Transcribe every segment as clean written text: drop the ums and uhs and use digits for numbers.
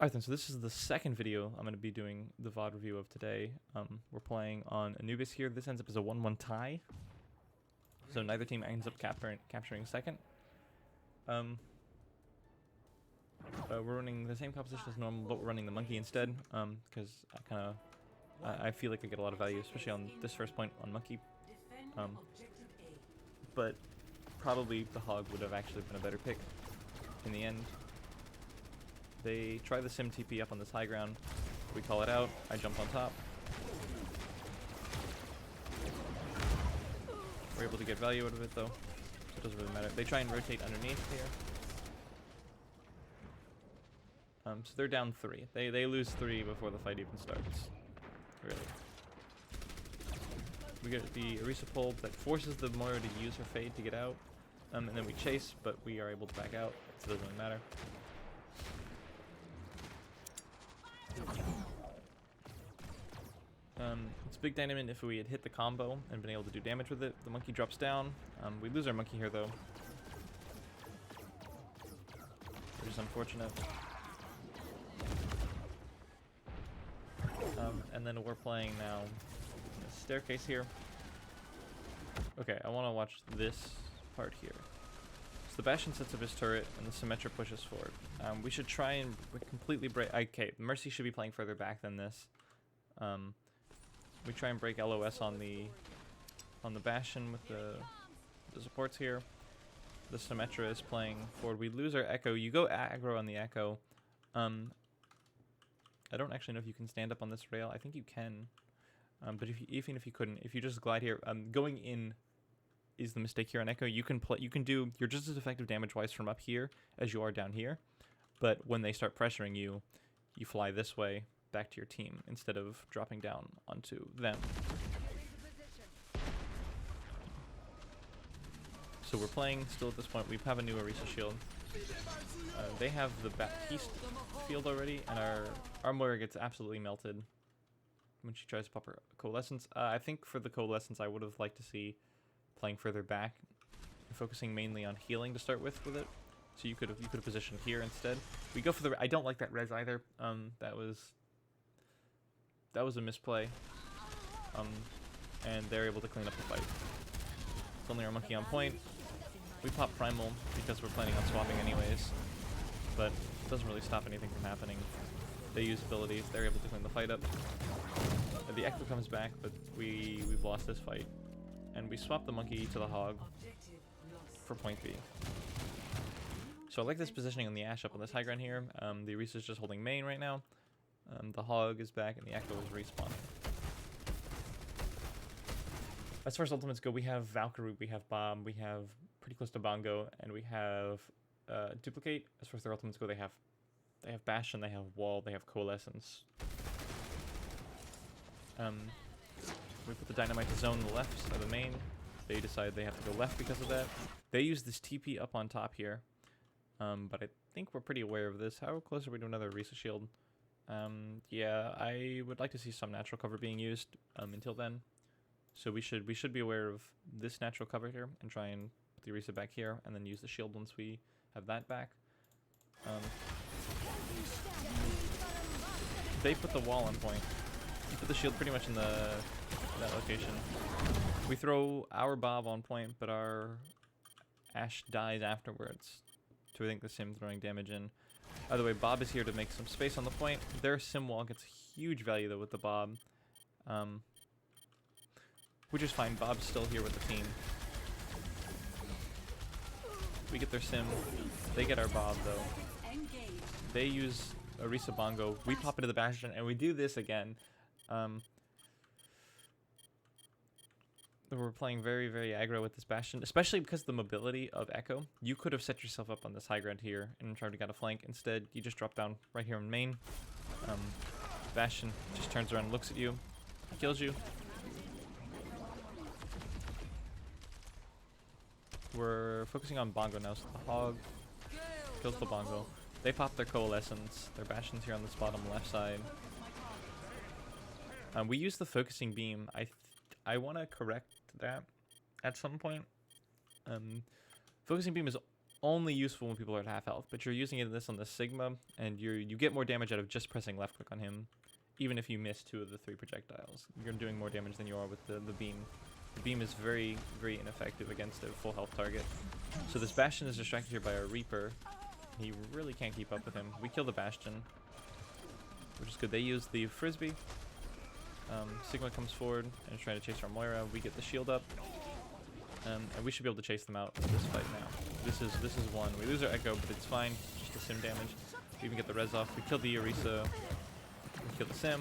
Alright then, so this is the second video I'm going to be doing the VOD review of today. We're playing on Anubis here. This ends up as a 1-1 tie. So neither team ends up capturing second. We're running the same composition as normal, but we're running the monkey instead. Because I feel like I get a lot of value, especially on this first point on monkey. But probably the hog would have actually been a better pick in the end. They try the sim TP up on this high ground. We call it out. I jump on top. We're able to get value out of it though, so it doesn't really matter. They try and rotate underneath here. So they're down 3. They lose 3 before the fight even starts. Really. We get the Orisa pull that forces the Moira to use her fade to get out. And then we chase, but we are able to back out, so it doesn't really matter. It's big dynamite if we had hit the combo and been able to do damage with it. The monkey drops down. We lose our monkey here though, which is unfortunate. And then we're playing now a staircase here. Okay, I want to watch this part here. So the Bastion sets up his turret and the Symmetra pushes forward. We should try and completely break... Okay, Mercy should be playing further back than this. We try and break LOS on the Bastion with the supports here. The Symmetra is playing forward. We lose our Echo. You go aggro on the Echo. I don't actually know if you can stand up on this rail. I think you can. But even if you couldn't, if you just glide here, going in is the mistake here on Echo. You can do, you're just as effective damage-wise from up here as you are down here. But when they start pressuring you, you fly this way back to your team instead of dropping down onto them. So we're playing still at this point. We have a new Orisa shield. They have the Baptiste field already, and our Moira gets absolutely melted when she tries to pop her Coalescence. I think for the Coalescence I would have liked to see playing further back and focusing mainly on healing to start with it. So you could have positioned here instead. We go for the... I don't like that res either. That was a misplay. And they're able to clean up the fight. It's only our monkey on point. We pop Primal because we're planning on swapping anyways. But it doesn't really stop anything from happening. They use abilities, they're able to clean the fight up. The Echo comes back, but we've lost this fight. And we swap the monkey to the hog for point B. So I like this positioning on the Ashe up on this high ground here. The Orisa is just holding main right now. The hog is back and the Echo is respawning. As far as ultimates go, we have Valkyrie, we have Bomb, we have pretty close to Bongo, and we have Duplicate. As far as their ultimates go, they have Bastion, they have Wall, they have Coalescence. We put the Dynamite to zone the left side of the main. They decide they have to go left because of that. They use this TP up on top here. But I think we're pretty aware of this. How close are we to another Orisa shield? Yeah, I would like to see some natural cover being used until then. So we should be aware of this natural cover here and try and put the Orisa back here and then use the shield once we have that back. They put the wall on point. You put the shield pretty much in that location. We throw our Bob on point, but our Ashe dies afterwards. So I think the sim throwing damage in. By the way, Bob is here to make some space on the point. Their sim wall gets huge value though with the Bob. Which is fine, Bob's still here with the team. We get their sim, they get our Bob though. They use Orisa Bongo, we pop into the Bastion, and we do this again. We're playing very, very aggro with this Bastion, especially because of the mobility of Echo. You could have set yourself up on this high ground here and tried to get a flank. Instead, you just drop down right here in main. Bastion just turns around and looks at you, kills you. We're focusing on Bongo now, so the hog kills the Bongo. They pop their Coalescence. Their Bastion's here on this bottom left side. We use the focusing beam. I want to correct that at some point. Focusing beam is only useful when people are at half health, but you're using this on the Sigma, and you get more damage out of just pressing left click on him, even if you miss 2 of the 3 projectiles. You're doing more damage than you are with the beam. The beam is very, very ineffective against a full health target. So this Bastion is distracted here by a Reaper. He really can't keep up with him. We kill the Bastion, which is good. They use the Frisbee. Sigma comes forward and is trying to chase our Moira. We get the shield up. And we should be able to chase them out in this fight now. This is one. We lose our Echo, but it's fine. Just the sim damage. We even get the res off. We kill the Orisa. We kill the sim.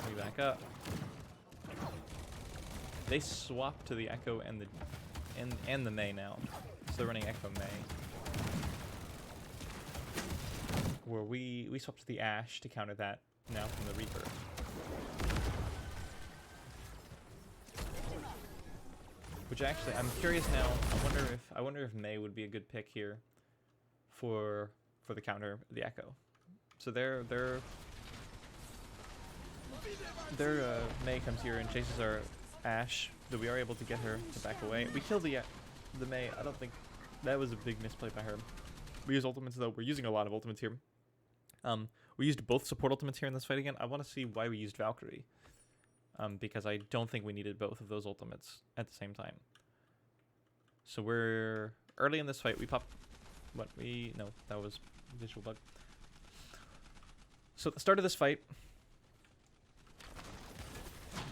We back up. They swap to the Echo and the Mei now. So they're running Echo Mei. Where we swap to the Ashe to counter that now from the Reaper. Which actually, I'm curious now. I wonder if Mei would be a good pick here for the counter, the Echo. So their Mei comes here and chases our Ashe, though we are able to get her to back away. We kill the Mei. I don't think that was a big misplay by her. We use ultimates though. We're using a lot of ultimates here. We used both support ultimates here in this fight again. I want to see why we used Valkyrie. Because I don't think we needed both of those ultimates at the same time. So we're early in this fight. We pop. No, that was a visual bug. So at the start of this fight,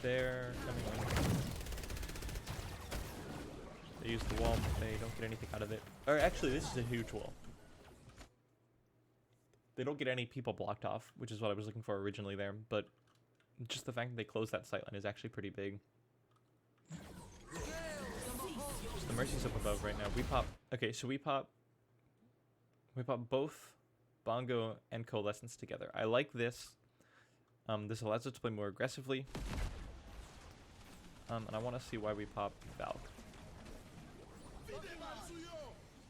they're coming in. They use the wall, but they don't get anything out of it. Or actually, this is a huge wall. They don't get any people blocked off, which is what I was looking for originally there, but just the fact that they close that sightline is actually pretty big. Just the Mercy's up above right now. We pop. Okay, so we pop both Bongo and Coalescence together. I like this. This allows us to play more aggressively. And I want to see why we pop Valk.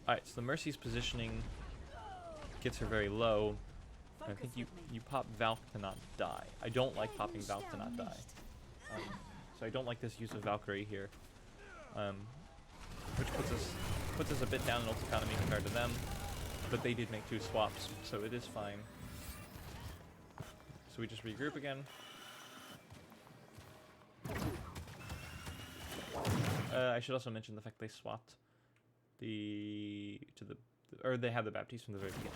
Alright, so the Mercy's positioning gets her very low. I think you pop Valk to not die. I don't like popping Valk to not die. So I don't like this use of Valkyrie here. Which puts us a bit down in ult economy compared to them. But they did make 2 swaps, so it is fine. So we just regroup again. I should also mention the fact they swapped or they have the Baptiste from the very beginning.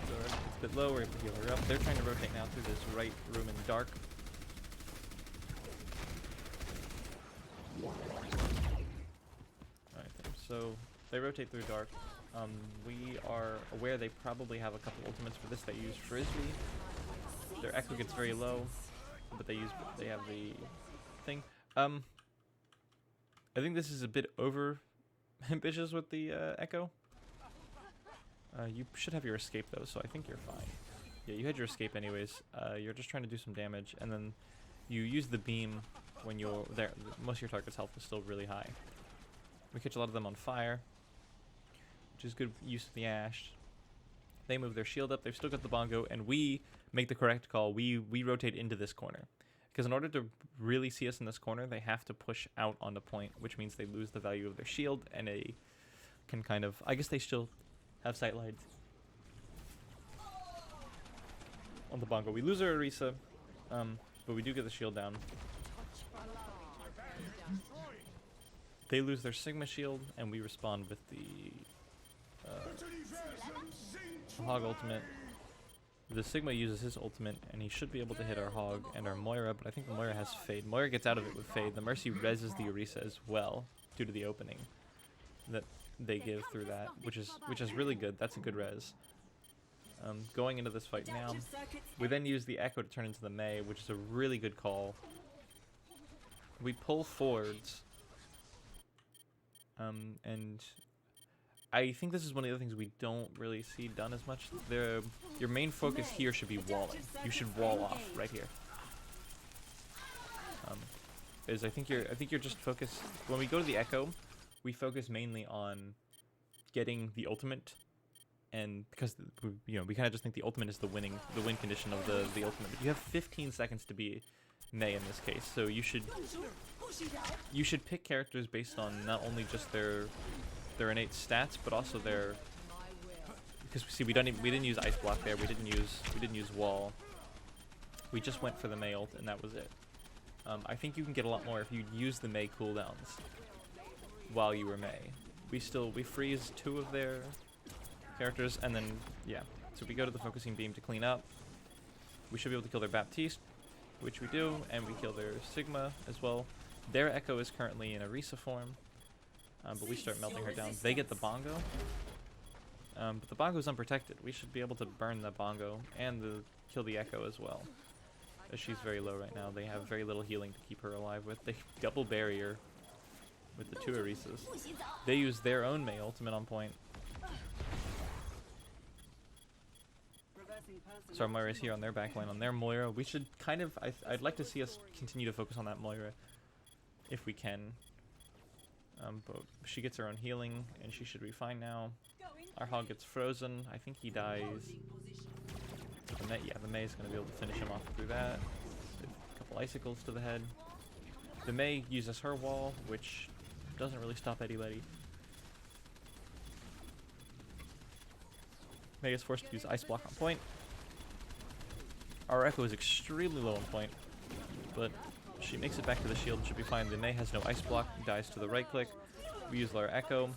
So it's a bit low, we're able to heal her up. They're trying to rotate now through this right room in dark. Alright, so they rotate through dark. We are aware they probably have a couple ultimates for this. They use Frisbee. Their Echo gets very low, but they have the thing. I think this is a bit over ambitious with the Echo. You should have your escape though, so I think you're fine. Yeah, you had your escape anyways. You're just trying to do some damage, and then you use the beam when you're there. Most of your target's health is still really high. We catch a lot of them on fire, which is good use of the Ashe. They move their shield up. They've still got the Bongo, and we make the correct call. We rotate into this corner. Because in order to really see us in this corner, they have to push out onto point, which means they lose the value of their shield, and they can kind of... I guess they still have sight lines on the Bongo. We lose our Orisa, but we do get the shield down. They lose their Sigma shield, and we respond with the Hog ultimate. The Sigma uses his ultimate, and he should be able to hit our Hog and our Moira, but I think the Moira has Fade. Moira gets out of it with Fade. The Mercy reses the Orisa as well, due to the opening that they give through that, which is really good. That's a good res. Going into this fight now, we then use the Echo to turn into the Mei, which is a really good call. We pull forwards, and I think this is one of the other things we don't really see done as much. Your main focus here should be walling. You should wall off right here. I think you're just focused. When we go to the Echo, we focus mainly on getting the ultimate and because we kind of just think the ultimate is the win condition of the ultimate. But you have 15 seconds to be Mei in this case, so you should pick characters based on not only just their innate stats, but also their, because see we didn't use ice block there, we didn't use wall. We just went for the Mei ult and that was it. I think you can get a lot more if you use the Mei cooldowns while you were Mei. We freeze 2 of their characters, and then yeah. So we go to the focusing beam to clean up. We should be able to kill their Baptiste, which we do, and we kill their Sigma as well. Their Echo is currently in a Risa form, but we start melting her down. They get the Bongo, but the Bongo is unprotected. We should be able to burn the Bongo and kill the Echo as well, as she's very low right now. They have very little healing to keep her alive with. They double barrier with the 2 Orisas. They use their own Mei ultimate on point. So our Moira is here on their backline, on their Moira. We should kind of, I'd like to see us continue to focus on that Moira if we can. But she gets her own healing, and she should be fine now. Our Hog gets frozen. I think he dies. The Mei is going to be able to finish him off through that. A couple icicles to the head. The Mei uses her wall, which doesn't really stop anybody. Mei is forced to use ice block on point. Our Echo is extremely low on point, but she makes it back to the shield and should be fine. The Mei has no ice block, dies to the right click. We use our Echo.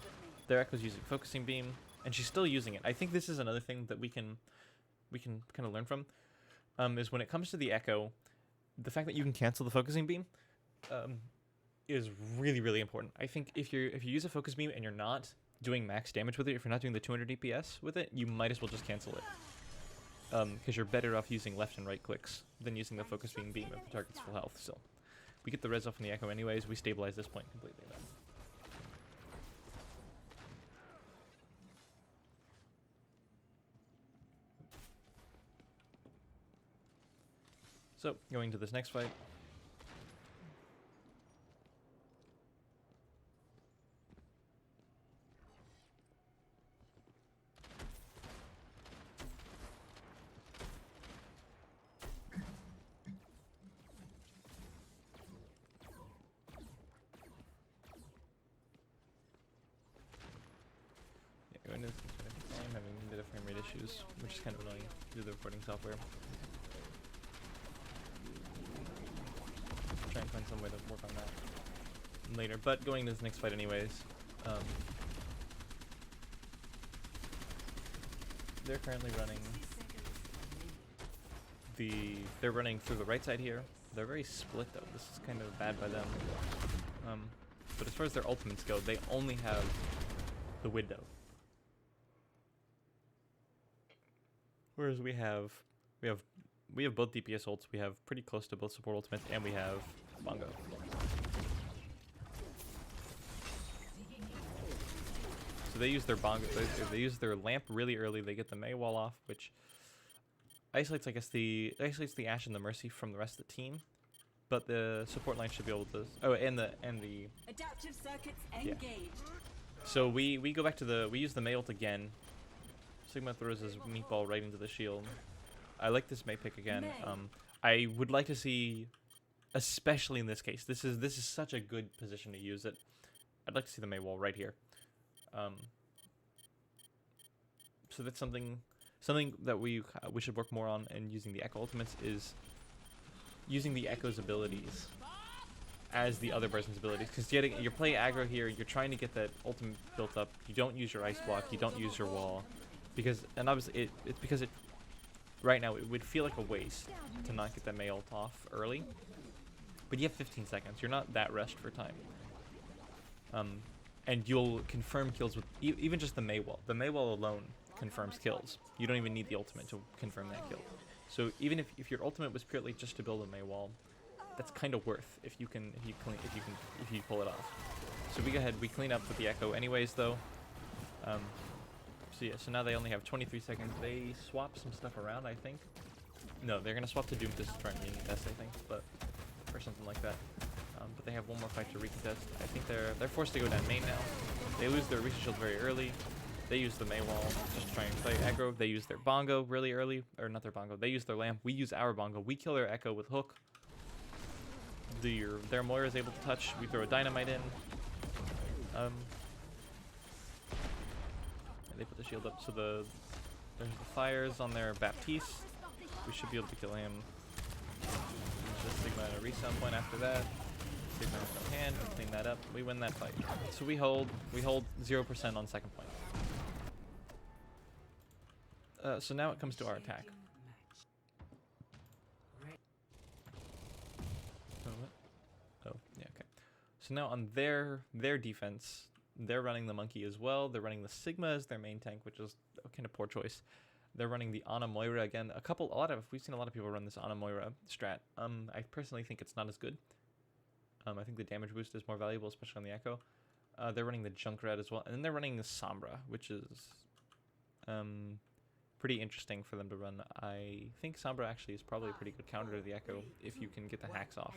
Their Echo's using focusing beam, and she's still using it. I think this is another thing that we can kind of learn from, is when it comes to the Echo, the fact that you can cancel the focusing beam is really, really important. I think if you use a focus beam and you're not doing max damage with it, if you're not doing the 200 DPS with it, you might as well just cancel it. Because you're better off using left and right clicks than using the focus beam if the target's full health. So we get the res off from the Echo anyways. We stabilize this point completely then. So going to this next fight. I'm having a bit of frame rate issues, which is kind of annoying due to the recording software. I'll try and find some way to work on that later, but going to this next fight anyways. They're currently running they're running through the right side here. They're very split though. This is kind of bad by them. But as far as their ultimates go, they only have the window. Whereas we have both DPS ults, we have pretty close to both support ultimates, and we have Bongo. So they use their Bongo, they use their lamp really early. They get the Mei wall off, which isolates, I guess, isolates the Ashe and the Mercy from the rest of the team. But the support line should be able to. Oh, and the adaptive circuits engaged. Yeah. So we go back to we use the Mei ult again. Sigma throws his meatball right into the shield. I like this Mei pick again. I would like to see, especially in this case, this is such a good position to use it. I'd like to see the Mei wall right here. So that's something that we should work more on in using the Echo ultimates, is using the Echo's abilities as the other person's abilities. Because you're playing aggro here, you're trying to get that ultimate built up. You don't use your ice block, you don't use your wall. And obviously it's because right now it would feel like a waste to not get that Mei ult off early. But you have 15 seconds. You're not that rushed for time. And you'll confirm kills with even just the Mei wall. The Mei wall alone confirms kills. You don't even need the ultimate to confirm that kill. So even if your ultimate was purely just to build a Mei wall, that's kind of worth if you pull it off. So we go ahead, we clean up with the Echo anyways though. So yeah, so now they only have 23 seconds. They swap some stuff around, I think. No, they're gonna swap to Doom to try and recontest, I think, or something like that. But they have one more fight to recontest. I think they're forced to go down main now. They lose their Risa shield very early. They use the Mei wall, just try and play aggro. They use their bongo really early, or not their bongo. They use their lamp. We use our bongo. We kill their echo with hook. Their Moira is able to touch. We throw a dynamite in. And they put the shield up. So there's the fires on their Baptiste. We should be able to kill him. Use the Sigma and a resound point after that. Sigma in hand, we clean that up. We win that fight. So we hold 0% on second point. So now it comes to our attack. Oh, what? Oh, yeah, okay. So now on their defense, they're running the monkey as well. They're running the Sigma as their main tank, which is a kind of poor choice. They're running the Ana Moira again. We've seen a lot of people run this Ana Moira strat. I personally think it's not as good. I think the damage boost is more valuable, especially on the Echo. They're running the Junkrat as well, and then they're running the Sombra, which is pretty interesting for them to run. I think Sombra actually is probably a pretty good counter to the Echo if you can get the hacks off,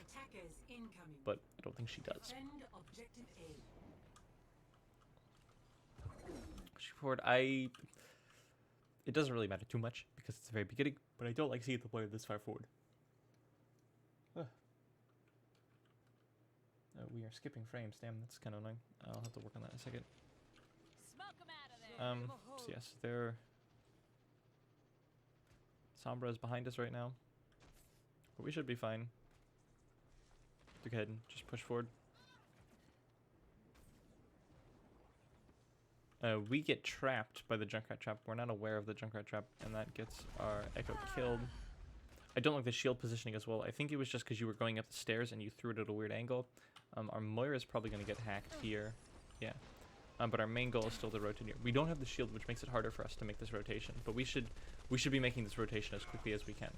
but I don't think she does. Shoot forward. It doesn't really matter too much because it's the very beginning, but I don't like seeing the player this far forward. We are skipping frames. Damn, that's kind of annoying. I'll have to work on that in a second. So yes, Sombra is behind us right now, but we should be fine. Go ahead and just push forward. We get trapped by the Junkrat trap. We're not aware of the Junkrat trap, and that gets our Echo killed. I don't like the shield positioning as well. I think it was just because you were going up the stairs and you threw it at a weird angle. Our Moira is probably going to get hacked here. Yeah. But our main goal is still to rotate here. We don't have the shield, which makes it harder for us to make this rotation. But we should be making this rotation as quickly as we can.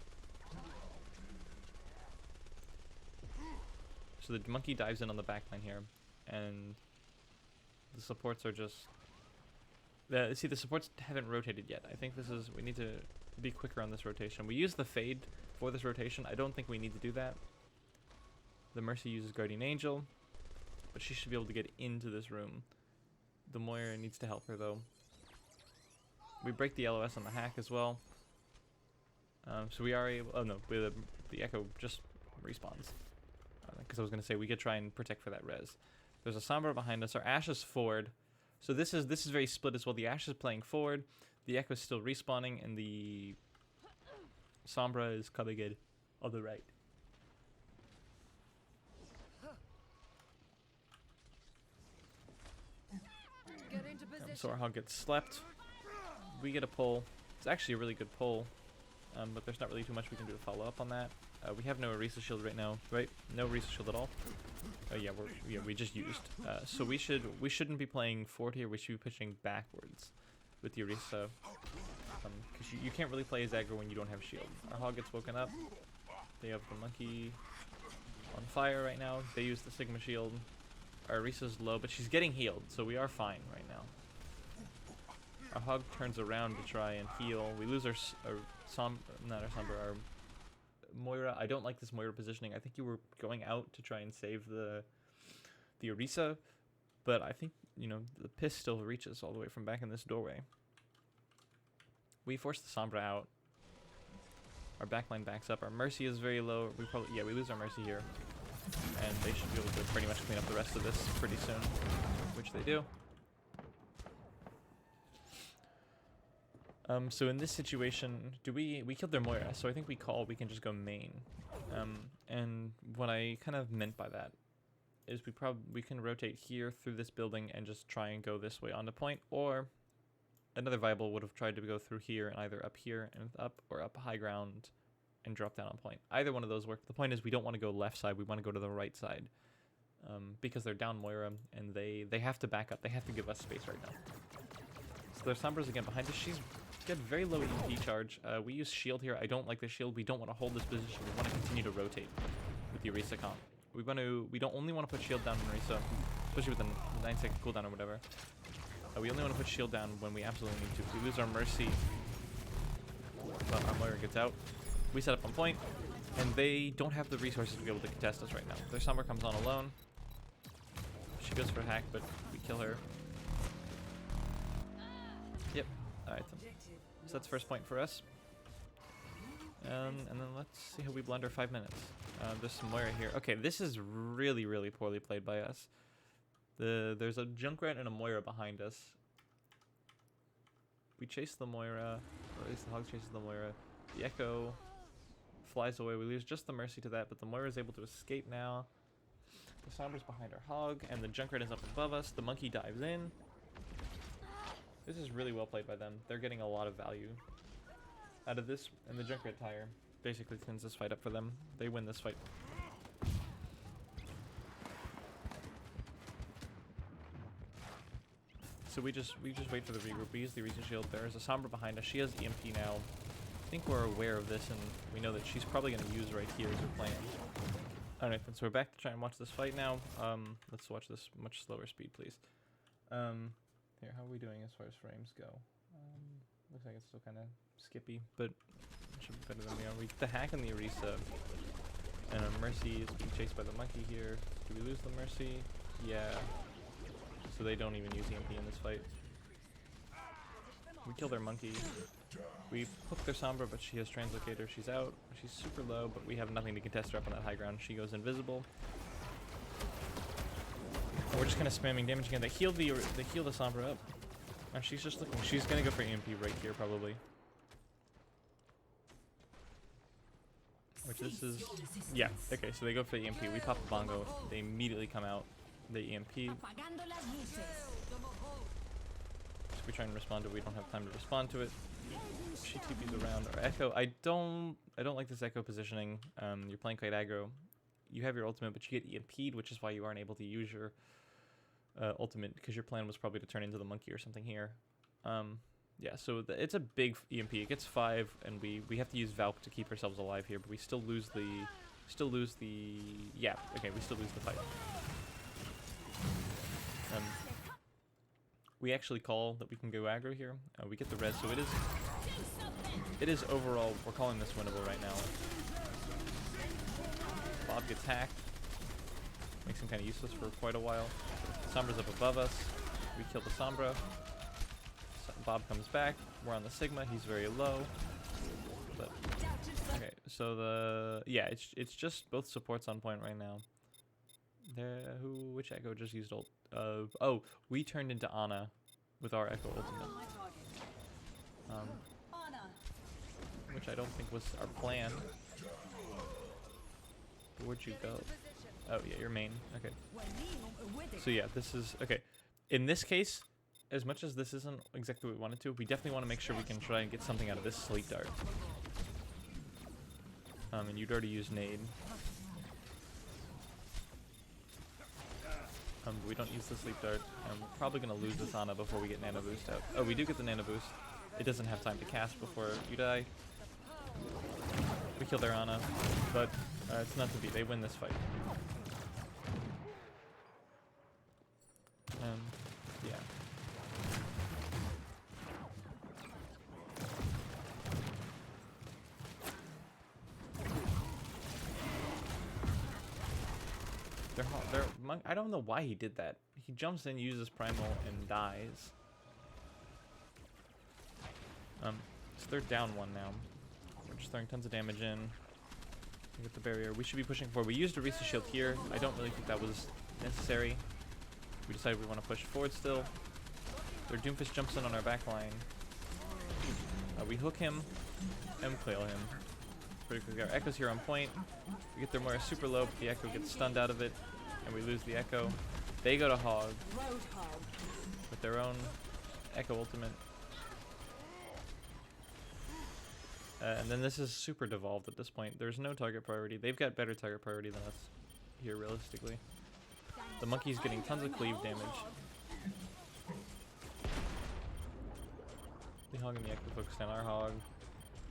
So the monkey dives in on the backline here, and the supports are just... see, the supports haven't rotated yet. I think we need to be quicker on this rotation. We use the Fade for this rotation. I don't think we need to do that. The Mercy uses Guardian Angel, but she should be able to get into this room. The Moira needs to help her, though. We break the LOS on the hack as well. So we are able... Oh, no. The Echo just respawns. Because I was going to say, we could try and protect for that res. There's a Sombra behind us. Our Ashe is forward. So this is very split as well. The Ashe is playing forward. The Echo is still respawning. And the Sombra is coming in on the right. So our hog gets slept. We get a pull. It's actually a really good pull, but there's not really too much we can do to follow up on that. We have no Orisa shield right now, right? No Orisa shield at all. Oh yeah, we just used. So we shouldn't be playing forward here. We should be pushing backwards with the Orisa, because you can't really play as aggro when you don't have shield. Our hog gets woken up. They have the monkey on fire right now. They use the Sigma shield. Our Orisa's low, but she's getting healed, so we are fine right now. Our hog turns around to try and heal. We lose our Moira. I don't like this Moira positioning. I think you were going out to try and save the Orisa, but I think, you know, the piss still reaches all the way from back in this doorway. We force the Sombra out. Our backline backs up. Our Mercy is very low. We lose our Mercy here. And they should be able to pretty much clean up the rest of this pretty soon, which they do. So in this situation, we killed their Moira, so I think we can just go main. And what I kind of meant by that is we can rotate here through this building and just try and go this way onto point, or another viable would have tried to go through here and either up here and up, or up high ground and drop down on point. Either one of those work. The point is we don't want to go left side, we want to go to the right side. Because they're down Moira, and they have to back up. They have to give us space right now. So their Sombra's again behind us. She's got very low EP charge. We use shield here. I don't like the shield. We don't want to hold this position. We want to continue to rotate with the Orisa comp. We don't only want to put shield down on Orisa, especially with a 9-second cooldown or whatever. We only want to put shield down when we absolutely need to. If we lose our Mercy, but our Moira gets out. We set up on point, and they don't have the resources to be able to contest us right now. Their Sombra comes on alone. She goes for a hack, but we kill her. Alright, so that's first point for us. And then let's see how we blunder 5 minutes. There's some Moira here. Okay, this is really, really poorly played by us. There's a Junkrat and a Moira behind us. We chase the Moira, or at least the Hog chases the Moira. The Echo flies away. We lose just the Mercy to that, but the Moira is able to escape now. The Sombra's behind our Hog, and the Junkrat is up above us. The Monkey dives in. This is really well played by them. They're getting a lot of value out of this, and the Junkrat tire basically cleans this fight up for them. They win this fight. So we just wait for the regroup. We use the Reason Shield. There's a Sombra behind us. She has EMP now. I think we're aware of this, and we know that she's probably going to use right here as her plan. Alright, then so we're back to try and watch this fight now. Let's watch this much slower speed, please. Here, how are we doing as far as frames go? Looks like it's still kind of skippy, but it should be better than we are. We get the hack and the Orisa, and Mercy is being chased by the Monkey here. Do we lose the Mercy? Yeah. So they don't even use EMP in this fight. We kill their Monkey. We hook their Sombra, but she has Translocator. She's out. She's super low, but we have nothing to contest her up on that high ground. She goes invisible. And we're just kind of spamming damage again. They heal the Sombra up. And she's just looking. She's gonna go for EMP right here, probably. Which this is, yeah. Okay, so they go for the EMP. We pop the bongo. They immediately come out. They EMP. So we try and respond to it. We don't have time to respond to it. She TPs around our Echo. I don't like this Echo positioning. You're playing quite aggro. You have your ultimate, but you get EMP'd, which is why you aren't able to use your ultimate, because your plan was probably to turn into the Monkey or something here. Yeah, so it's a big EMP. It gets 5, and we have to use Valk to keep ourselves alive here, but we still lose the yeah, okay, we still lose the fight. We actually call that we can go aggro here. We get the res, so it is overall, we're calling this winnable right now. Bob gets hacked. Makes him kind of useless for quite a while. Sombra's up above us. We kill the Sombra. Bob comes back. We're on the Sigma. He's very low. But okay, so yeah, it's just both supports on point right now. Which Echo just used ult? Oh, we turned into Ana with our Echo ultimate. Which I don't think was our plan. But where'd you go? Oh yeah, your main. Okay. So yeah, this is okay. In this case, as much as this isn't exactly what we wanted to, we definitely want to make sure we can try and get something out of this Sleep Dart. And you'd already used Nade. But we don't use the Sleep Dart. And we're probably going to lose this Ana before we get Nano Boost out. Oh, we do get the Nano Boost. It doesn't have time to cast before you die. We kill their Ana, but it's not to be. They win this fight. Yeah. I don't know why he did that. He jumps in, uses Primal, and dies. So they're down 1 now. We're just throwing tons of damage in. We get the barrier. We should be pushing forward. We used a Orisa shield here. I don't really think that was necessary. We decided we want to push forward still. Their Doomfist jumps in on our back line. We hook him and flail him. Pretty quick. Our Echo's here on point. We get their Moira super low, but the Echo gets stunned out of it. And we lose the Echo. They go to Hog with their own Echo ultimate. And then this is super devolved at this point. There's no target priority. They've got better target priority than us here, realistically. The Monkey's getting tons of cleave damage. The Hog and the Echo focus down our Hog.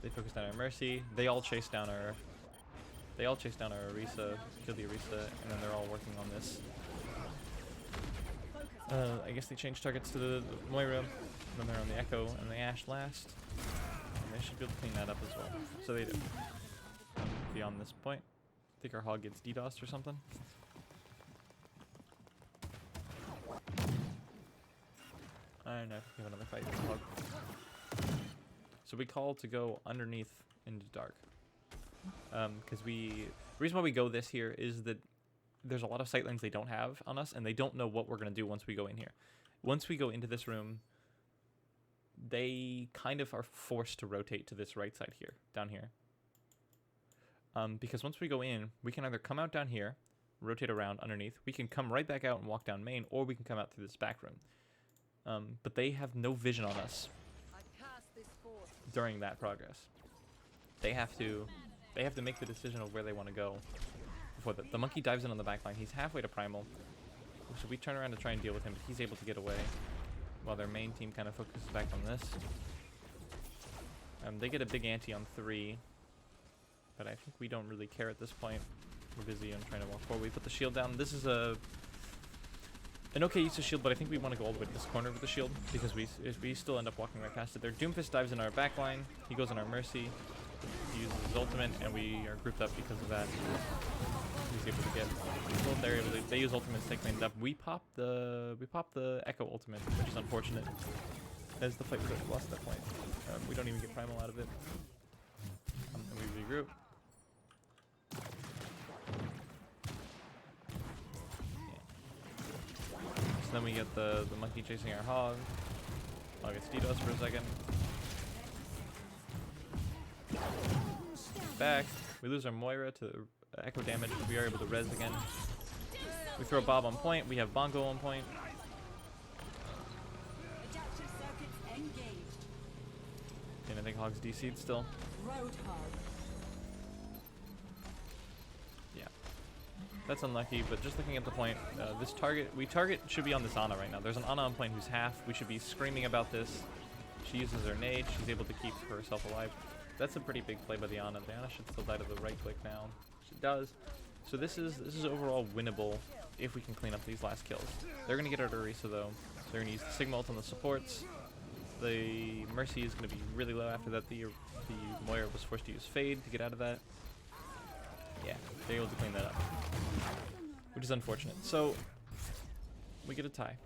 They focus down our Mercy. They all chase down our Orisa, kill the Orisa, and then they're all working on this. I guess they change targets to the Moira, then they're on the Echo and the Ashe last. And they should be able to clean that up as well. So they do. Beyond this point, I think our Hog gets DDoSed or something. I don't know if we have another fight with the Hog. So we call to go underneath into dark. Because the reason why we go this here is that there's a lot of sightlines they don't have on us, and they don't know what we're going to do once we go in here. Once we go into this room, they kind of are forced to rotate to this right side here, down here. Because once we go in, we can either come out down here, rotate around underneath, we can come right back out and walk down main, or we can come out through this back room. But they have no vision on us during that progress. They have to make the decision of where they want to go. Before the monkey dives in on the back line. He's halfway to primal. So we turn around to try and deal with him, but he's able to get away. While their main team kind of focuses back on this. They get a big ante on 3. But I think we don't really care at this point. We're busy and trying to walk forward. We put the shield down. This is an okay use of shield, but I think we want to go all the way to this corner with the shield. Because we still end up walking right past it there. Doomfist dives in our back line. He goes on our mercy. He uses his ultimate, and we are grouped up because of that. He's able to get. Well, they're able to. They use ultimates to take mains up. We pop the Echo ultimate, which is unfortunate. As the fight was lost at that point. We don't even get primal out of it. And we regroup. Yeah. So then we get the monkey chasing our hog. Hog gets DDoS for a second. Back. We lose our Moira to echo damage, but we are able to res again. We throw Bob on point. We have Bongo on point. Adaptive circuits engaged. And I think Hog's DC'd still. Roadhog. Yeah. That's unlucky, but just looking at the point, this target should be on this Ana right now. There's an Ana on point who's half. We should be screaming about this. She uses her nade. She's able to keep herself alive. That's a pretty big play by the Ana. The Ana should still die to the right click now. She does. So this is overall winnable if we can clean up these last kills. They're going to get out of Orisa though. They're going to use the Sigma ult on the supports. The Mercy is going to be really low after that. The Moira was forced to use Fade to get out of that. Yeah, they're able to clean that up. Which is unfortunate. So we get a tie.